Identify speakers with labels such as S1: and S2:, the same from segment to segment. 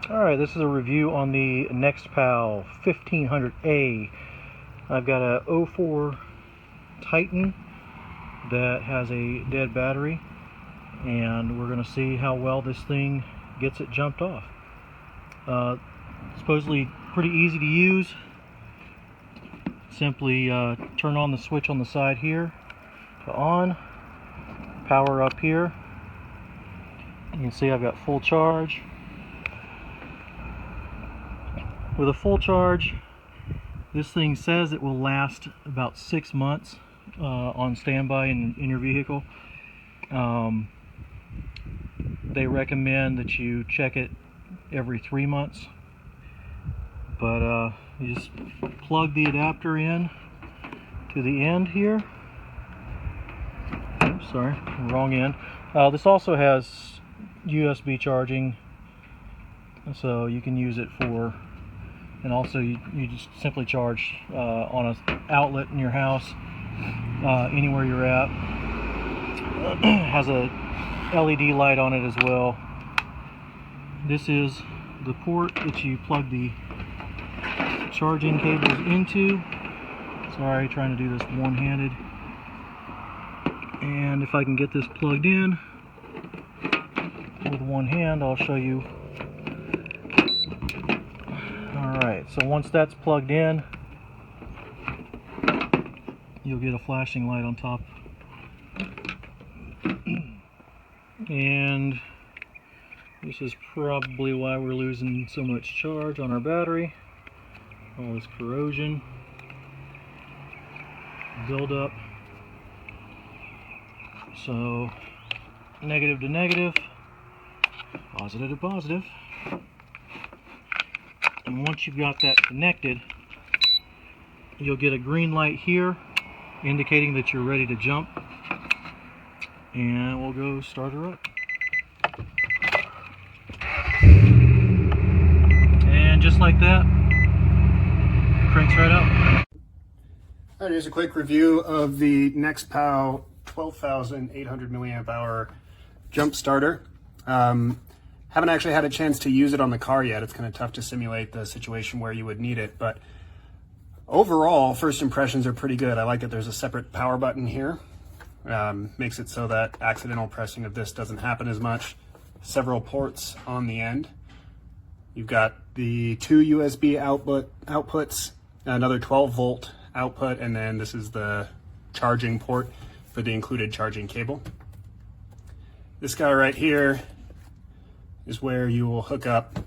S1: Alright, this is a review on the NEXPOW 1500A. I've got a 04 Titan that has a dead battery, and we're going to see how well this thing gets it jumped off. Supposedly pretty easy to use. Simply turn on the switch on the side here to on, power up here. You can see I've got full charge. With a full charge, this thing says it will last about 6 months on standby in your vehicle. They recommend that you check it every 3 months, but you just plug the adapter in to the end here. Oops, sorry, wrong end. This also has USB charging, so you can use it for, and also you just simply charge on an outlet in your house, anywhere you're at. Has a LED light on it as well. This is the port that you plug the charging cables into. Sorry, trying to do this one-handed. And if I can get this plugged in with one hand, I'll show you. Alright, so once that's plugged in, you'll get a flashing light on top. And this is probably why we're losing so much charge on our battery. All this corrosion, buildup. So, negative to negative, positive to positive. And once you've got that connected, you'll get a green light here indicating that you're ready to jump. And we'll go start her up. And just like that, cranks right up.
S2: All right, here's a quick review of the NEXPOW 12,800 milliamp hour jump starter. Haven't actually had a chance to use it on the car yet. It's kind of tough to simulate the situation where you would need it, but overall, first impressions are pretty good. I like that there's a separate power button here. Makes it so that accidental pressing of this doesn't happen as much. Several ports on the end. You've got the 2 USB outputs, another 12 volt output, and then this is the charging port for the included charging cable. This guy right here is where you will hook up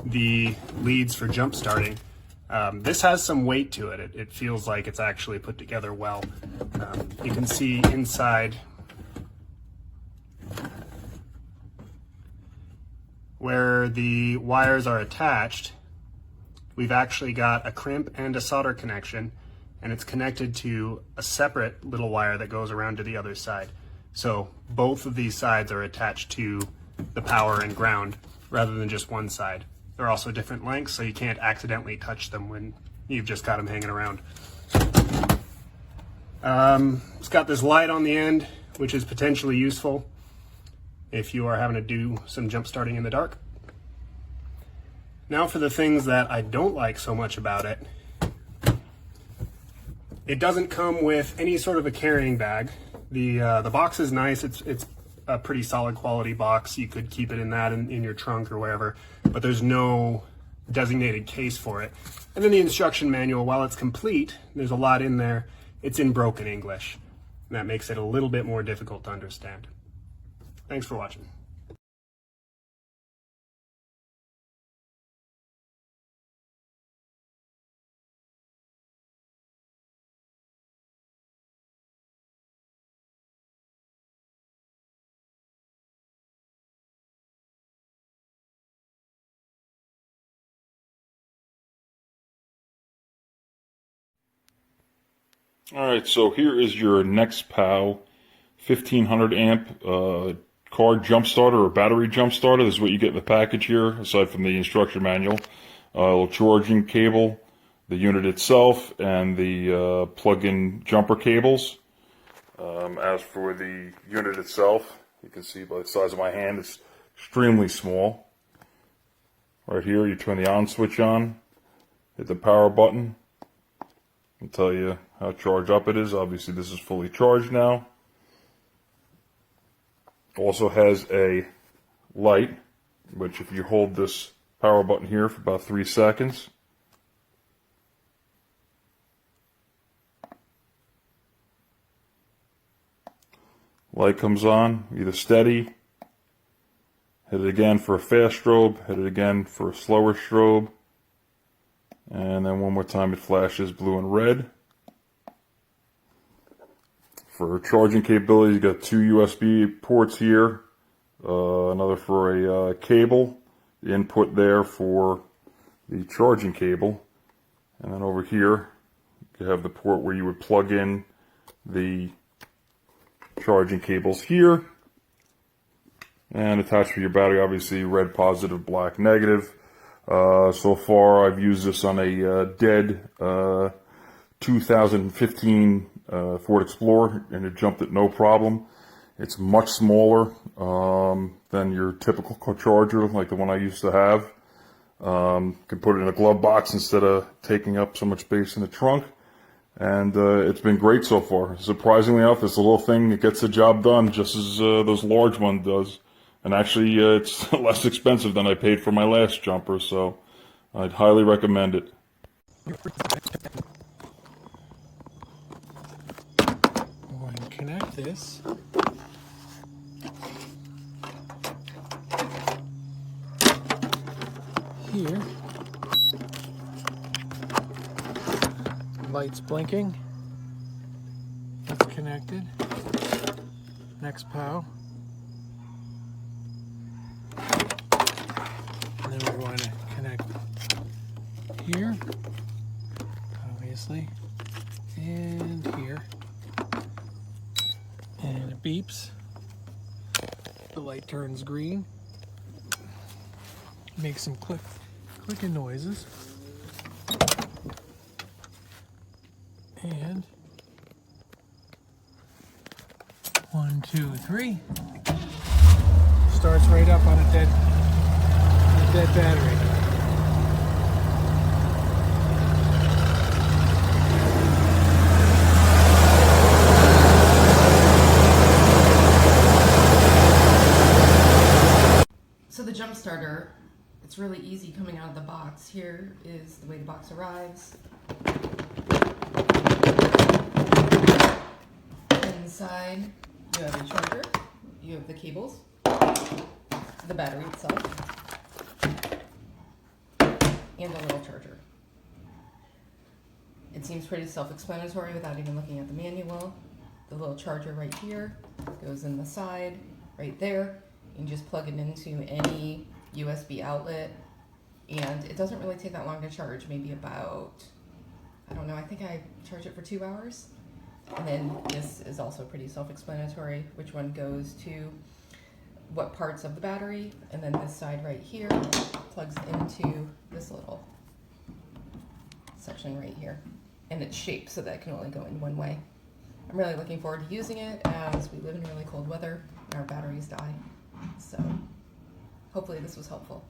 S2: the leads for jump starting. This has some weight to it. It feels like it's actually put together well. You can see inside where the wires are attached, we've actually got a crimp and a solder connection, and it's connected to a separate little wire that goes around to the other side. So both of these sides are attached to the power and ground rather than just one side. They're also different lengths, so you can't accidentally touch them when you've just got them hanging around. It's got this light on the end, which is potentially useful if you are having to do some jump starting in the dark. Now for the things that I don't like so much about it. It doesn't come with any sort of a carrying bag. The box is nice. It's a pretty solid quality box. You could keep it in that in your trunk or wherever, but there's no designated case for it. And then the instruction manual, while it's complete, there's a lot in there, it's in broken English. And that makes it a little bit more difficult to understand. Thanks for watching.
S3: Alright, so here is your NEXPOW 1500 amp car jump starter or battery jump starter. This is what you get in the package here, aside from the instruction manual. A little charging cable, the unit itself, and the plug-in jumper cables. As for the unit itself, you can see by the size of my hand, it's extremely small. Right here, you turn the on switch on, hit the power button, and tell you how charged up it is. Obviously, this is fully charged now. Also has a light, which if you hold this power button here for about 3 seconds, light comes on, either steady, hit it again for a fast strobe, hit it again for a slower strobe, and then one more time it flashes blue and red. For charging capability, you got 2 USB ports here, another for a cable, the input there for the charging cable, and then over here you have the port where you would plug in the charging cables here, and attached for your battery, obviously red positive, black negative. So far I've used this on a dead 2015 Ford Explorer, and it jumped it no problem. It's much smaller than your typical charger like the one I used to have. Can put it in a glove box instead of taking up so much space in the trunk, and it's been great so far. Surprisingly enough, this little thing, it gets the job done just as those large one does. And actually it's less expensive than I paid for my last jumper, so I'd highly recommend it.
S2: Go ahead and connect this. Here. Lights blinking. It's connected. NEXPOW. And then we're going to connect here, obviously, and here. And it beeps. The light turns green. Makes some clicking noises. And 1, 2, 3. Starts right up on a dead battery.
S4: So the jump starter, it's really easy coming out of the box. Here is the way the box arrives. Inside you have a charger, you have the cables, the battery itself, and a little charger. It seems pretty self-explanatory without even looking at the manual. The little charger right here goes in the side, right there. You can just plug it into any USB outlet, and it doesn't really take that long to charge, maybe about, I don't know, I think I charge it for 2 hours. And then this is also pretty self-explanatory, which one goes to what parts of the battery, and then this side right here plugs into this little section right here, and it's shaped so that it can only go in one way. I'm really looking forward to using it as we live in really cold weather and our batteries die. So hopefully this was helpful.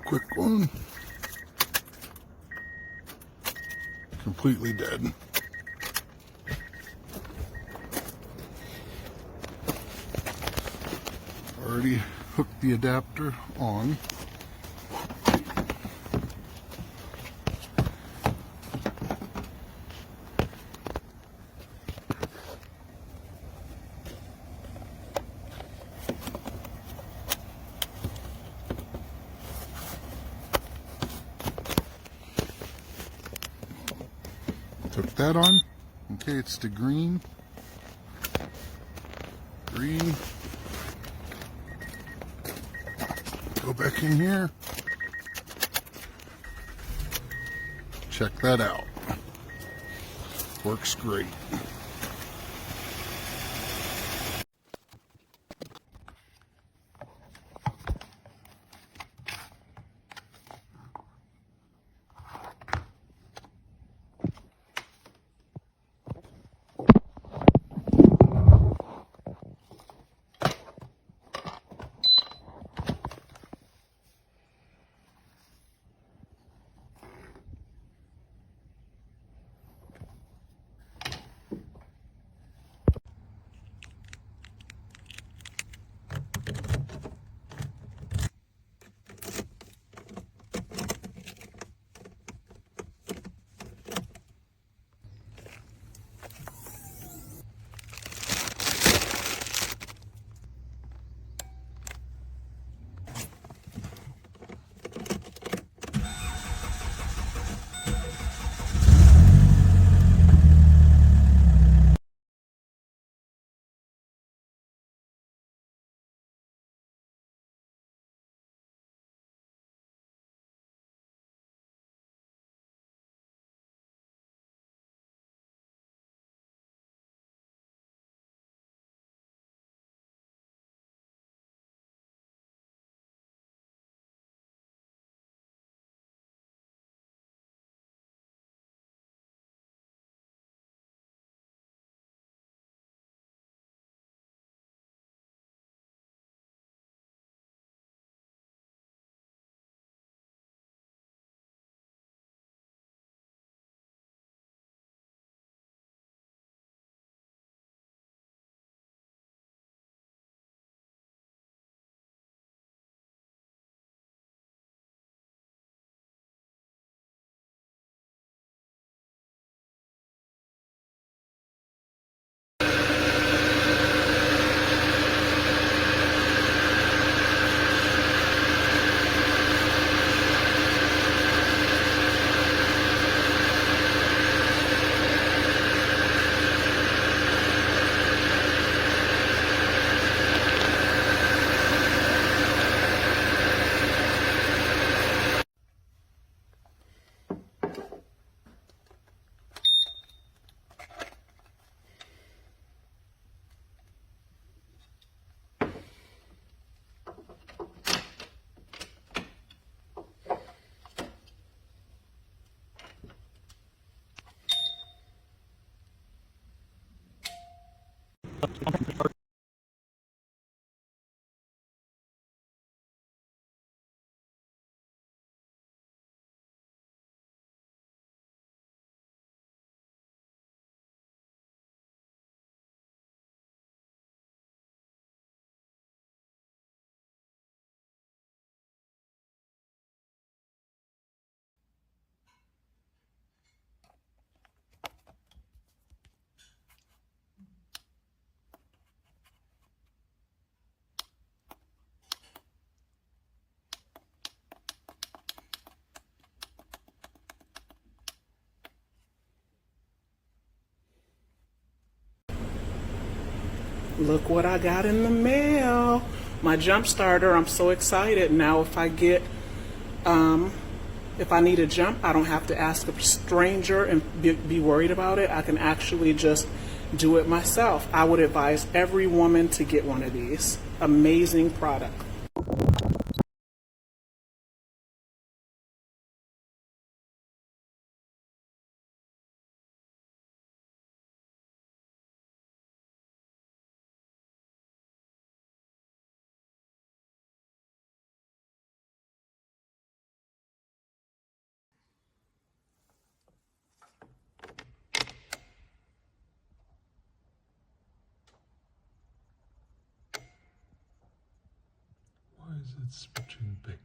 S5: Quick one. Completely dead. Already hooked the adapter on. that on. Okay, it's the green. Green. Go back in here. Check that out. Works great.
S6: Look what I got in the mail. My jump starter. I'm so excited. Now if I get, if I need a jump, I don't have to ask a stranger and be worried about it. I can actually just do it myself. I would advise every woman to get one of these. Amazing product.
S5: Why is it switching big?